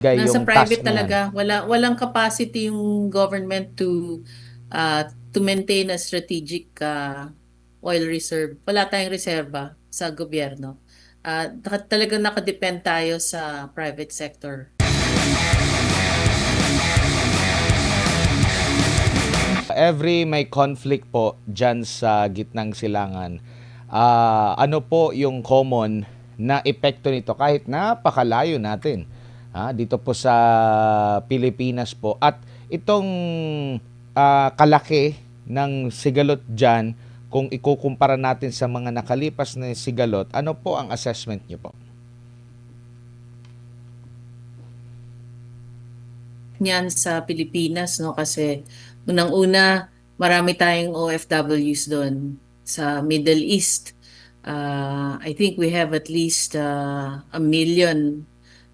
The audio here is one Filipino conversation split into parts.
Nasa yung task private na yan. talaga, walang capacity yung government to maintain a strategic oil reserve. Wala tayong reserba sa gobyerno. Talagang nakadepend tayo sa private sector. Every may conflict po dyan sa gitnang silangan, ano po yung common na epekto nito kahit napakalayo natin dito po sa Pilipinas po at itong kalaki ng sigalot dyan kung ikukumpara natin sa mga nakalipas na sigalot, ano po ang assessment nyo po? Niyan sa Pilipinas, no? Kasi unang-una, marami tayong OFWs doon sa Middle East. I think we have at least 1 million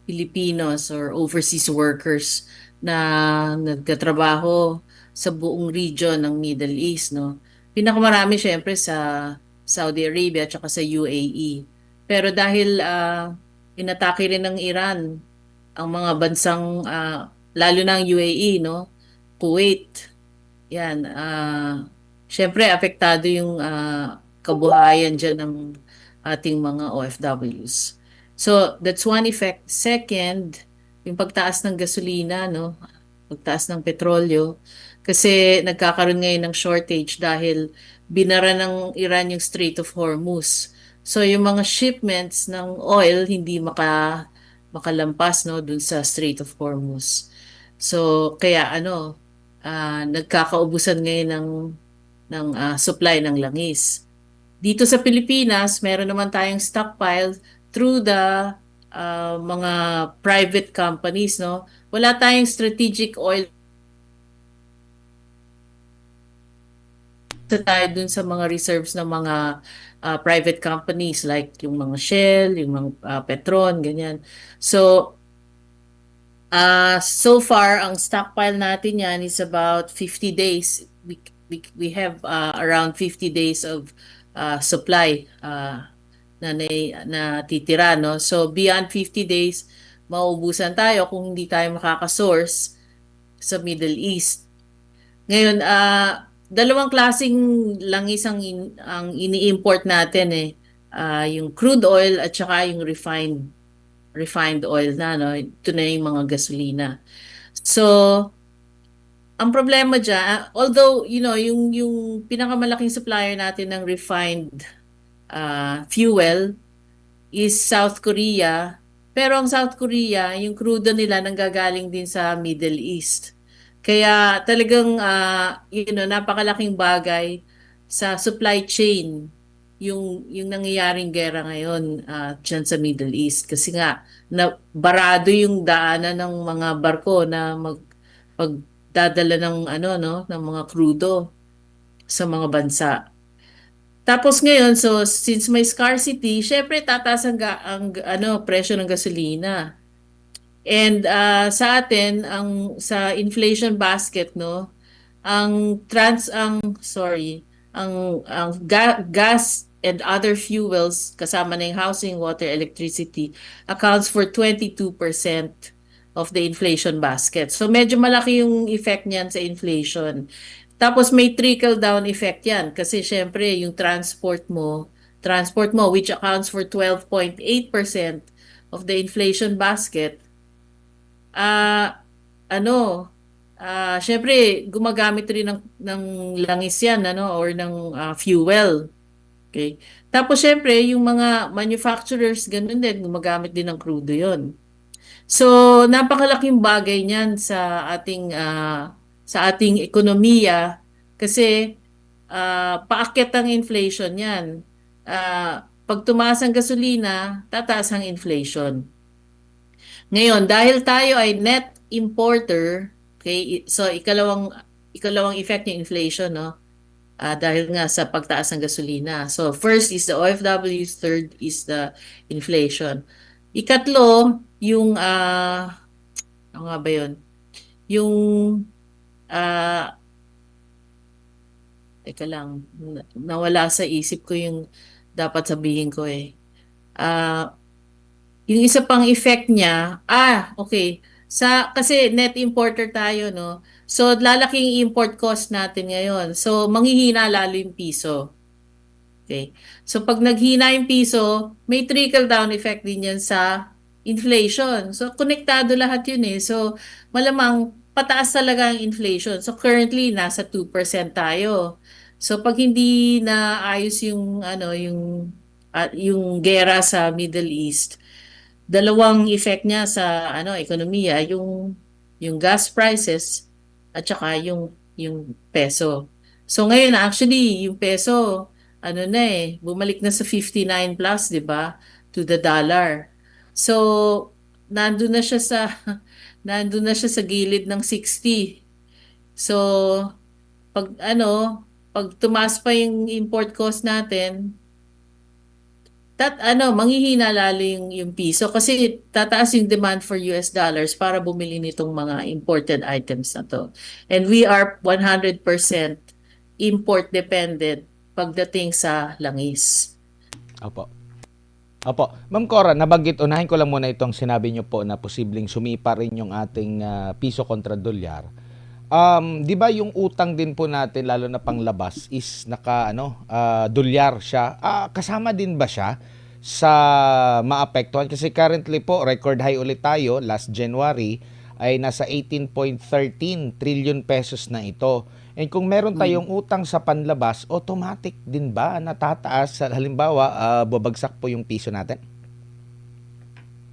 Filipinos or overseas workers na nagtatrabaho sa buong region ng Middle East, no? Pinakamarami syempre sa Saudi Arabia at saka sa UAE. Pero dahil inatake rin ng Iran ang mga bansang lalo na ang UAE, no? Kuwait. Yan, syempre apektado yung kabuhayan diyan ng ating mga OFWs. So, that's one effect. Second, yung pagtaas ng gasolina, no? Pagtaas ng petrolyo. Kasi nagkakaroon ngayon ng shortage dahil binara ng Iran yung Strait of Hormuz. So, yung mga shipments ng oil hindi makalampas, no, dun sa Strait of Hormuz. So, kaya nagkakaubusan ngayon ng supply ng langis. Dito sa Pilipinas, meron naman tayong stockpile through the mga private companies, no? Wala tayong strategic oil tayo dun sa mga reserves ng mga private companies like yung mga Shell, yung mga Petron, ganyan. So, so far, ang stockpile natin yan is about 50 days. We have around 50 days of supply na titira, no? So, beyond 50 days, mauubusan tayo kung hindi tayo makakasource sa Middle East. Ngayon, dalawang klasing langis ang ini-import natin eh. Yung crude oil at saka yung refined oil na, no? Ito na yung mga gasolina. So, ang problema dyan, although, yung pinakamalaking supplier natin ng refined fuel is South Korea. Pero ang South Korea, yung crude nila nanggagaling din sa Middle East. Kaya talagang, napakalaking bagay sa supply chain yung nangyayaring gera ngayon dyan sa Middle East. Kasi nga, barado yung daanan ng mga barko na pagdadala ng no, ng mga krudo sa mga bansa. Tapos ngayon, so since may scarcity, syempre tataas presyo ng gasolina. And sa atin, sa inflation basket, no, ang gas and other fuels kasama na yung housing, water, electricity accounts for 22% of the inflation basket. So medyo malaki yung effect niyan sa inflation. Tapos may trickle down effect yan kasi syempre yung transport mo which accounts for 12.8% of the inflation basket, ah ano, syempre gumagamit rin ng langis yan or ng fuel. Okay? Tapos syempre yung mga manufacturers ganun din gumagamit din ng crudo yon. So, napakalaking bagay niyan sa ating ekonomiya kasi paakyat ang inflation niyan. Pag tumaas ang gasolina, tataas ang inflation. Ngayon, dahil tayo ay net importer, okay, so ikalawang effect ng inflation, no? Dahil nga sa pagtaas ng gasolina. So, first is the OFWs, third is the inflation. Ikatlo, ano nga ba yun? Yung, ah, teka lang, nawala sa isip ko yung dapat sabihin ko eh. Ah, yung isa pang effect niya, okay. Kasi net importer tayo, no? So lalaki yung import cost natin ngayon. So manghihina lalo yung piso. Okay. So pag naghina yung piso, may trickle down effect din yan sa inflation. So konektado lahat yun eh. So malamang pataas talaga ang inflation. So currently nasa 2% tayo. So pag hindi na ayos yung yung gera sa Middle East, dalawang effect niya sa ekonomiya, yung gas prices at saka yung peso. So ngayon actually yung peso bumalik na sa 59 plus, 'di ba? To the dollar. So nandun na siya sa nandun na siya sa gilid ng 60. So pag pag tumaas pa yung import cost natin, manghihina lalo yung piso kasi tataas yung demand for US dollars para bumili nitong mga imported items na to. And we are 100% import dependent pagdating sa langis. Opo. Opo. Ma'am Cora, nabanggit, unahin ko lang muna itong sinabi niyo po na posibleng sumipa rin yung ating piso kontra dolyar. 'Di ba yung utang din po natin lalo na panglabas is dolyar siya. Kasama din ba siya sa maapektuhan kasi currently po record high ulit tayo last January ay nasa 18.13 trillion pesos na ito. And kung meron tayong utang sa panlabas, automatic din ba natataas? Halimbawa, babagsak po yung piso natin?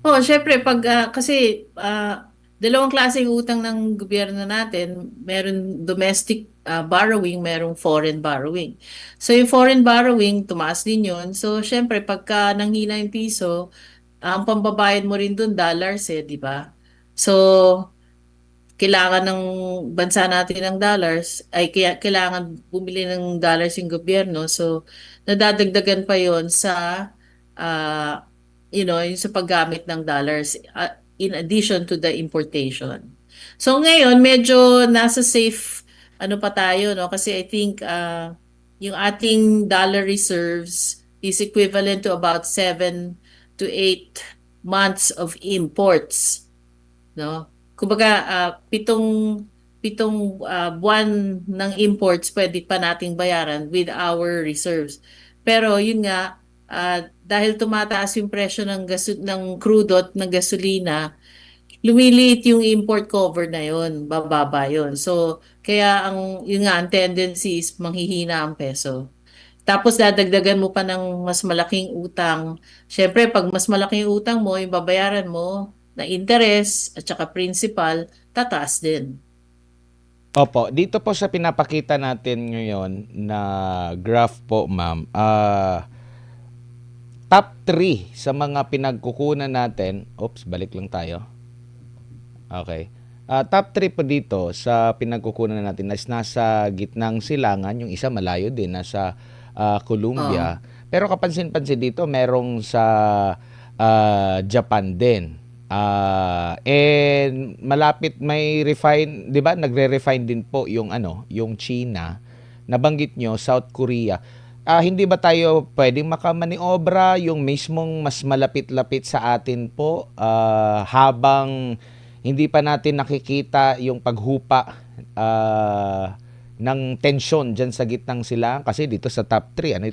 Oh, syempre kasi dalawang klaseng utang ng gobyerno natin, meron domestic borrowing, merong foreign borrowing. So yung foreign borrowing, tumaas din yun. So syempre pagka nanghina yung piso, ang pambabayad mo rin dun dollars di ba? So kailangan ng bansa natin ng dollars, ay kaya kailangan bumili ng dollars yung gobyerno. So, nadadagdagan pa yon sa, uh, yung sa paggamit ng dollars in addition to the importation. So, ngayon, medyo nasa safe, pa tayo, no? Kasi I think, yung ating dollar reserves is equivalent to about 7 to 8 months of imports, no? Kumbaga, pitong buwan ng imports pwede pa nating bayaran with our reserves. Pero yun nga, dahil tumataas yung presyo ng crude at ng gasolina, lumiliit yung import cover na yun, bababa yun. So, kaya yun nga, ang tendency is manghihina ang peso. Tapos dadagdagan mo pa ng mas malaking utang. Siyempre, pag mas malaking utang mo, yung babayaran mo na interest at saka principal, tataas din. Opo, dito po sa pinapakita natin ngayon na graph po, ma'am, top 3 sa mga pinagkukunan natin. Oops, balik lang tayo. Okay. Top 3 po dito sa pinagkukunan natin is nasa gitnang silangan. Yung isa malayo din, nasa Oh. Colombia. Pero kapansin-pansin dito, merong sa Japan din. And malapit may refine, 'di ba? Nagre-refine din po yung yung China. Nabanggit nyo, South Korea. Hindi ba tayo pwedeng makamaniobra yung mismong mas malapit-lapit sa atin po habang hindi pa natin nakikita yung paghupa ng tensyon dyan sa gitnang silangan kasi dito sa top 3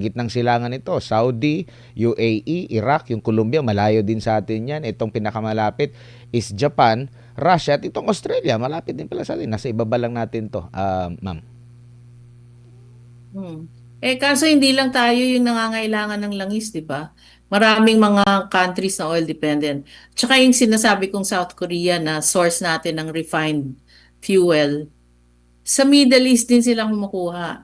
gitnang silangan ito, Saudi, UAE, Iraq, yung Colombia malayo din sa atin yan. Itong pinakamalapit is Japan, Russia at itong Australia malapit din pala sa atin, nasa ibaba lang natin to, ma'am. Kaso hindi lang tayo yung nangangailangan ng langis, di ba? Maraming mga countries na oil dependent. Tsaka yung sinasabi kong South Korea na source natin ng refined fuel, sa Middle East din silang kumukuha.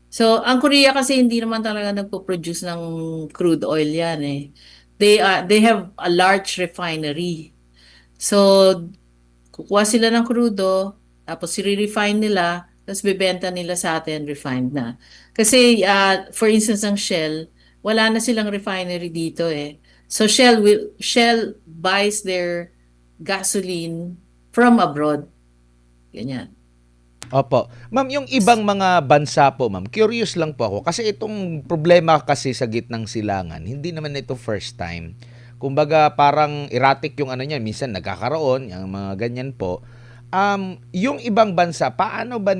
So, ang Korea kasi hindi naman talaga nagpo-produce ng crude oil yan eh. They have a large refinery. So, kukuha sila ng crudo, tapos i-refine nila, tapos bibenta nila sa atin refined na. Kasi, for instance, ang Shell, wala na silang refinery dito eh. So, Shell buys their gasoline from abroad. Ganyan. Opo. Ma'am, yung ibang mga bansa po, ma'am, curious lang po ako. Kasi itong problema kasi sa gitnang silangan, hindi naman ito first time. kumbaga parang erratic yung ano niyan, minsan nagkakaroon, yung mga ganyan po. Yung ibang bansa, paano ba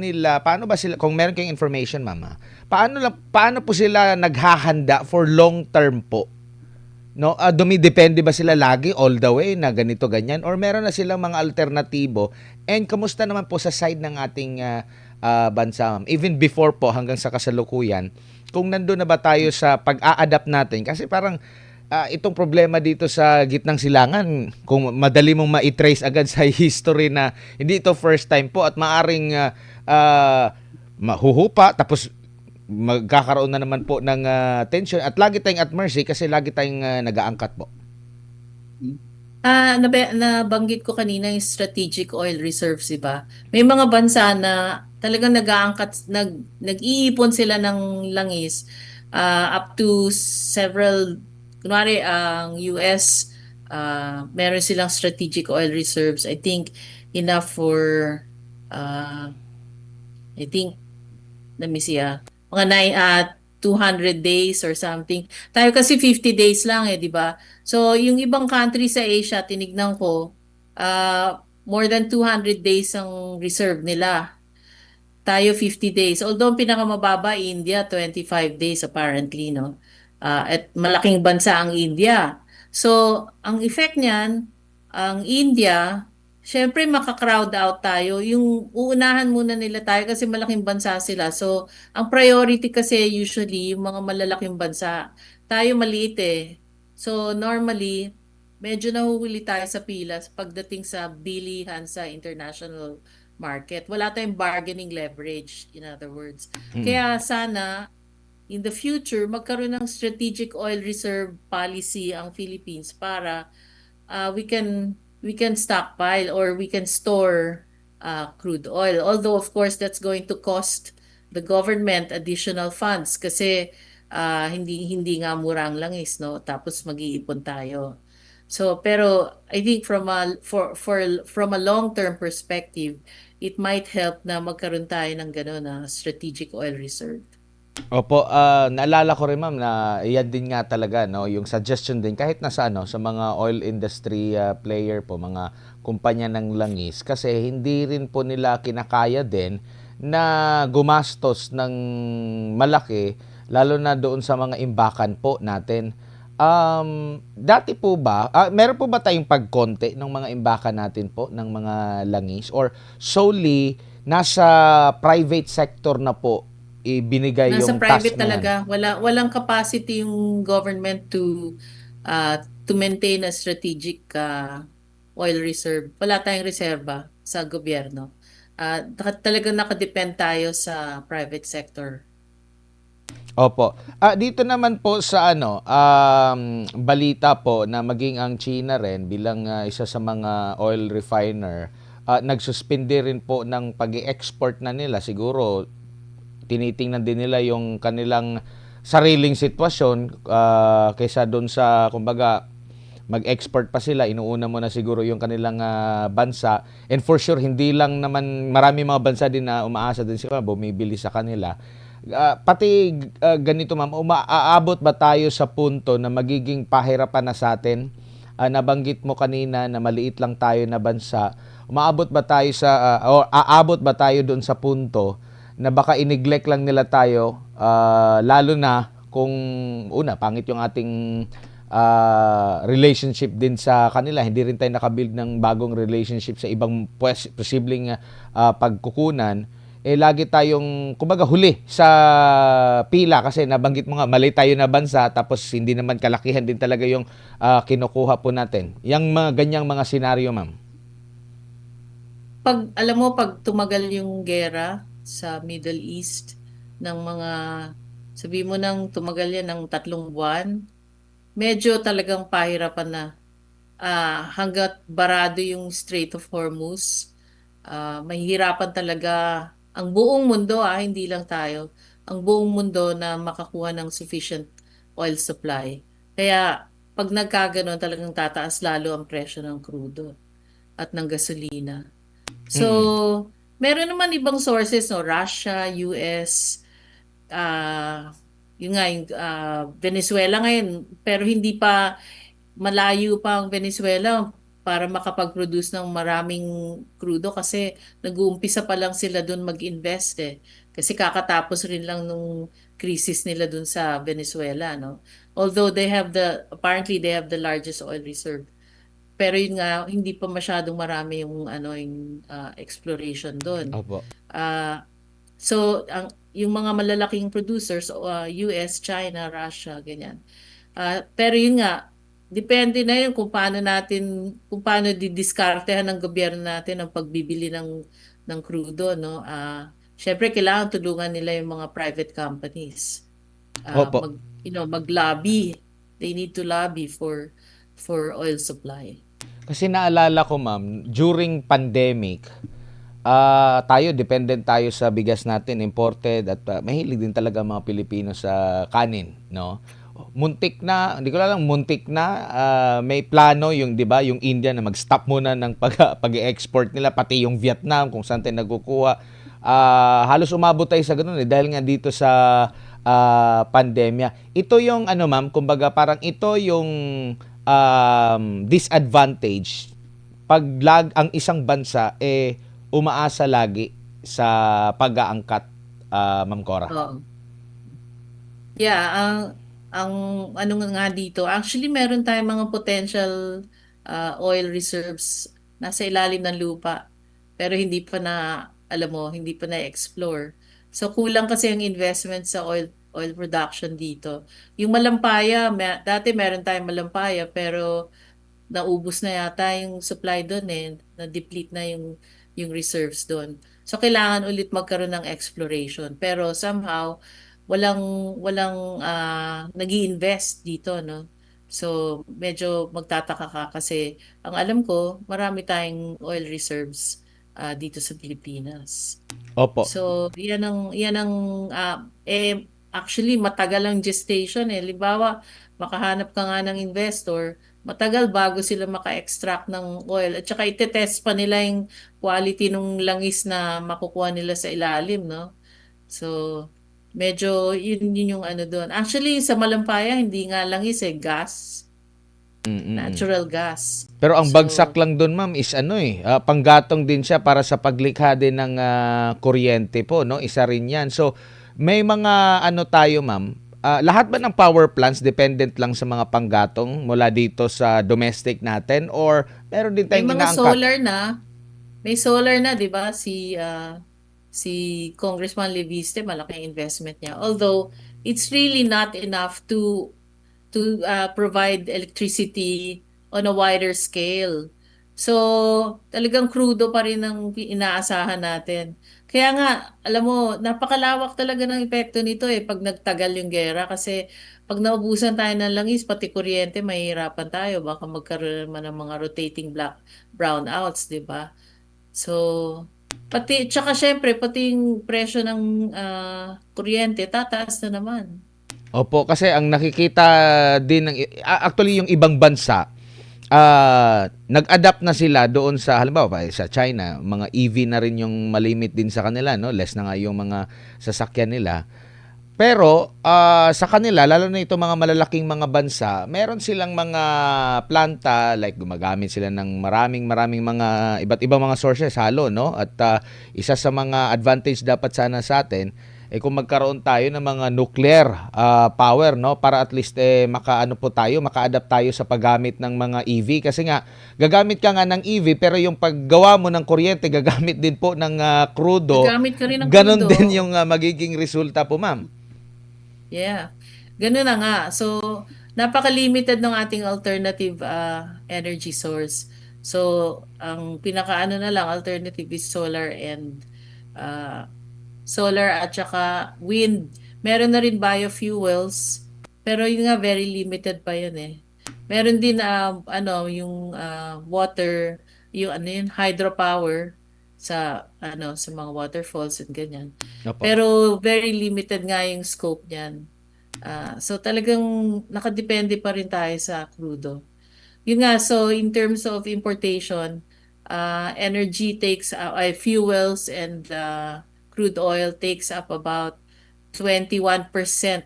sila, kung meron kayong information, mama, paano po sila naghahanda for long term po? No, dumidepende ba sila lagi all the way na ganito ganyan or meron na silang mga alternatibo? And kamusta naman po sa side ng ating bansa, ma'am? Even before po hanggang sa kasalukuyan, kung nandoon na ba tayo sa pag-a-adapt natin kasi parang itong problema dito sa gitnang silangan, kung madali mong ma-trace agad sa history na hindi ito first time po at maaring mahuhupa tapos magkakaroon na naman po ng tension at lagi tayong at mercy kasi lagi tayong nag-aangkat po. Nabanggit ko kanina yung strategic oil reserves, di ba? May mga bansa na talagang nag-iipon sila ng langis up to several, kunwari ang US, meron silang strategic oil reserves. I think enough for, uh, I think let me see, mga 200 days or something. Tayo kasi 50 days lang eh, di ba? So, yung ibang country sa Asia, tinignan ko, more than 200 days ang reserve nila. Tayo 50 days. Although ang pinakamababa, India, 25 days apparently, no? At malaking bansa ang India. So, ang effect niyan, ang India, syempre maka-crowd out tayo. Yung uunahan muna nila tayo kasi malaking bansa sila. So, ang priority kasi usually yung mga malalaking bansa. Tayo maliit eh. So, normally, medyo nahuhuli tayo sa pila pagdating sa bilihan sa international market. Wala tayong bargaining leverage, in other words. Mm. Kaya sana, in the future, magkaroon ng strategic oil reserve policy ang Philippines para we can stockpile or we can store crude oil. Although, of course, that's going to cost the government additional funds kasi hindi nga murang langis, no? Tapos mag-iipon tayo. So, pero I think from a long-term perspective, it might help na magkaroon tayo ng gano'n na strategic oil reserve. Opo, naalala ko rin ma'am na yan din nga talaga no, yung suggestion din kahit na sa ano sa mga oil industry player po, mga kumpanya ng langis kasi hindi rin po nila kinakaya din na gumastos ng malaki lalo na doon sa mga imbakan po natin. Dati po ba, meron po ba tayong pagkonti ng mga imbakan natin po ng mga langis or solely nasa private sector na po ibinigay Nasa yung task private na yan? talaga, walang capacity yung government to maintain a strategic oil reserve. Wala tayong reserba sa gobyerno. Talagang nakadepend tayo sa private sector. Opo. Dito naman po sa ano, balita po na maging ang China rin bilang isa sa mga oil refiner, nagsuspindi rin po ng pag-export na nila. Siguro tinitingnan din nila yung kanilang sariling sitwasyon kaysa doon sa kumbaga mag-export pa sila, inuuna mo na siguro yung kanilang bansa. And for sure, hindi lang naman, marami mga bansa din na umaasa din sila, bumibili sa kanila. Pati ganito ma'am, aabot ba tayo sa punto na magiging pahirapan na sa atin? Nabanggit mo kanina na maliit lang tayo na bansa. Umaabot ba tayo o aabot ba tayo doon sa punto na baka ineglect lang nila tayo, lalo na kung una, pangit yung ating relationship din sa kanila. Hindi rin tayo nakabuild ng bagong relationship sa ibang posibleng pagkukunan. Lagi tayong, kumbaga, huli sa pila kasi nabanggit mo nga, mali tayo na bansa tapos hindi naman kalakihan din talaga yung kinukuha po natin. Yang mga ganyang mga senaryo, ma'am. Alam mo, pag tumagal yung gera sa Middle East ng mga, sabi mo nang tumagal yan ng 3 buwan, medyo talagang pahirapan na. Hanggat barado yung Strait of Hormuz, mahihirapan talaga ang buong mundo, hindi lang tayo, ang buong mundo na makakuha ng sufficient oil supply. Kaya pag nagkaganon, talagang tataas lalo ang presyo ng crudo at ng gasolina. So, Mm. meron naman ibang sources, no? Russia, US, ah yun nga, yung Venezuela ngayon, pero malayo pa ang Venezuela para makapag-produce ng maraming crudo kasi nag-uumpisa pa lang sila doon mag-invest eh. Kasi kakatapos rin lang nung crisis nila doon sa Venezuela, no? Although apparently they have the largest oil reserve. Pero yun nga, hindi pa masyadong marami yung exploration doon. Opo. Ah, so yung mga malalaking producers, US, China, Russia, ganyan. Pero yun nga, depende na yun kung paano didiskartehan ng gobyerno natin ang pagbibili ng crudo, no? Syempre kailangan tulungan nila yung mga private companies. Opo. Mag-lobby. They need to lobby for oil supply. Kasi naalala ko, ma'am, during pandemic, tayo, dependent tayo sa bigas natin, imported, at mahilig din talaga mga Pilipino sa kanin, no? Muntik na, hindi ko lang, muntik na, may plano yung, di ba, yung India na mag-stop muna ng pag-export nila, pati yung Vietnam, kung saan tayo nagkukuha. Halos umabot tayo sa ganun, dahil nga dito sa pandemya. Ito yung, ano ma'am, kumbaga parang ito yung disadvantage pag ang isang bansa umaasa lagi sa pag-aangkat, Ma'am Cora. Oo. Yeah, ang ano nga dito, actually meron tayong mga potential oil reserves nasa ilalim ng lupa. Pero hindi pa na, alam mo, hindi pa na-explore. So kulang kasi ang investment sa oil production dito. Yung Malampaya, dati meron tayong Malampaya pero naubos na yata yung supply doon eh, na-deplete na yung reserves doon. So kailangan ulit magkaroon ng exploration. Pero somehow walang nag-iinvest dito, no? So medyo magtataka ka kasi ang alam ko, marami tayong oil reserves dito sa Pilipinas. Opo. So, yan ang actually matagal ang gestation eh. Halimbawa, makahanap ka nga ng investor, matagal bago sila maka-extract ng oil. At saka itetest pa nila yung quality ng langis na makukuha nila sa ilalim, no? So, medyo yun yung ano doon. Actually, sa Malampaya, hindi nga langis eh, gas, Mm-mm. natural gas. Pero ang bagsak So, lang doon, ma'am, is ano panggatong din siya para sa paglikha din ng kuryente po, no? Isa rin 'yan. So, may mga ano tayo, ma'am. Lahat ba ng power plants dependent lang sa mga panggatong mula dito sa domestic natin, or meron din may tayong mga inaangkat? solar na. May solar na, 'di ba? Si Congressman Leviste, malaking investment niya. Although it's really not enough to provide electricity on a wider scale. So, talagang crudo pa rin ang inaasahan natin. Kaya nga, alam mo, napakalawak talaga ng epekto nito eh pag nagtagal yung gera kasi pag naubusan tayo ng langis, pati kuryente, mahihirapan tayo. Baka magkaroon naman ng mga rotating brownouts, di ba? So, tsaka syempre, pati yung presyo ng kuryente, tataas na naman. Opo, kasi ang nakikita din actually yung ibang bansa, nag-adapt na sila doon sa halimbawa sa China, mga EV na rin yung malimit din sa kanila, no? Less na nga yung mga sasakyan nila. Pero sa kanila, lalo na itong mga malalaking mga bansa, meron silang mga planta, like gumagamit sila ng maraming maraming mga iba't ibang mga sources halo, no? At isa sa mga advantage dapat sana sa atin kung magkaroon tayo ng mga nuclear power, no, para at least makaano po tayo, maka-adapt tayo sa paggamit ng mga EV kasi nga gagamit ka nga ng EV pero yung paggawa mo ng kuryente gagamit din po ng krudo. Gagamit ka rin ng Ganon crudo. din yung magiging resulta po, ma'am. Yeah. Ganun na nga. So, napaka-limited ng ating alternative energy source. So, ang pinakaano na lang alternative is uh, solar at saka wind. Meron na rin biofuels, pero yun nga very limited pa yun eh. Meron din yung water, yung ano yun, hydropower sa mga waterfalls and ganyan. Opo. Pero very limited nga yung scope niyan. So talagang nakadepende pa rin tayo sa crudo. Yun nga, so in terms of importation, energy takes fuels and crude oil takes up about 21%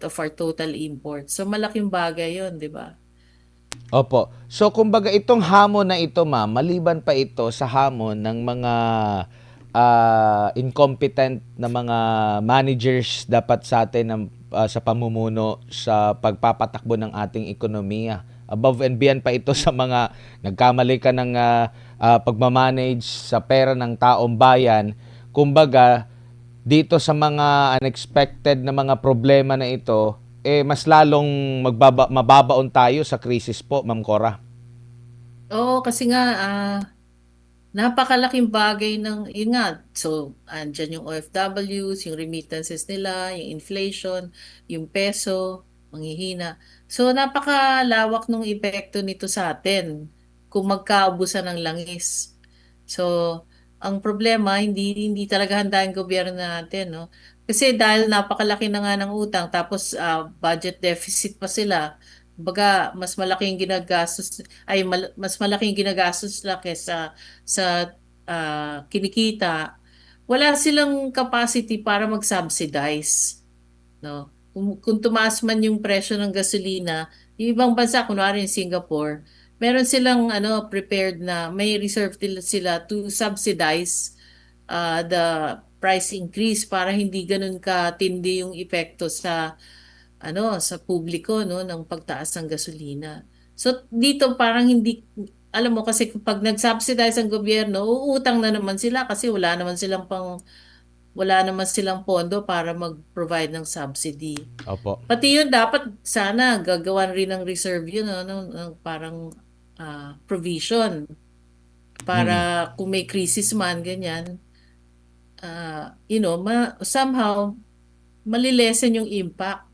of our total import. So malaking bagay 'yon, 'di ba? Opo. So kumbaga itong hamon na ito, ma'am, maliban pa ito sa hamon ng mga incompetent na mga managers dapat sa atin ng sa pamumuno sa pagpapatakbo ng ating ekonomiya. Above and beyond pa ito sa mga nagkamali ka ng pagmamanage sa pera ng taong bayan. Kumbaga, dito sa mga unexpected na mga problema na ito, mas lalong mababaon tayo sa krisis po, Ma'am Cora. Oo, kasi nga, napakalaking bagay ng, yun nga, so, andyan yung OFWs, yung remittances nila, yung inflation, yung peso, manghihina. So, napakalawak ng epekto nito sa atin kung magkaubusan ng langis. So, ang problema, hindi talaga handa yung gobyerno natin, no? Kasi dahil napakalaki na nga ng utang, tapos budget deficit pa sila, baga mas malaking ginagastos mas malaking ginagastos nila kesa sa kinikita. Wala silang capacity para mag-subsidize, no? Kung tumaas man yung presyo ng gasolina, yung ibang bansa, kunwari yung Singapore, meron silang prepared na may reserve sila to subsidize the price increase para hindi ganun katindi yung epekto sa publiko, no, ng pagtaas ng gasolina. So dito parang hindi, alam mo, kasi kapag nag-subsidize ang gobyerno, uutang na naman sila kasi wala naman silang pondo para mag-provide ng subsidy. Opo. Pati yun, dapat sana gagawan rin ng reserve yun, no, ng parang provision Mm. para kung may crisis man, ganyan, somehow malilesen yung impact.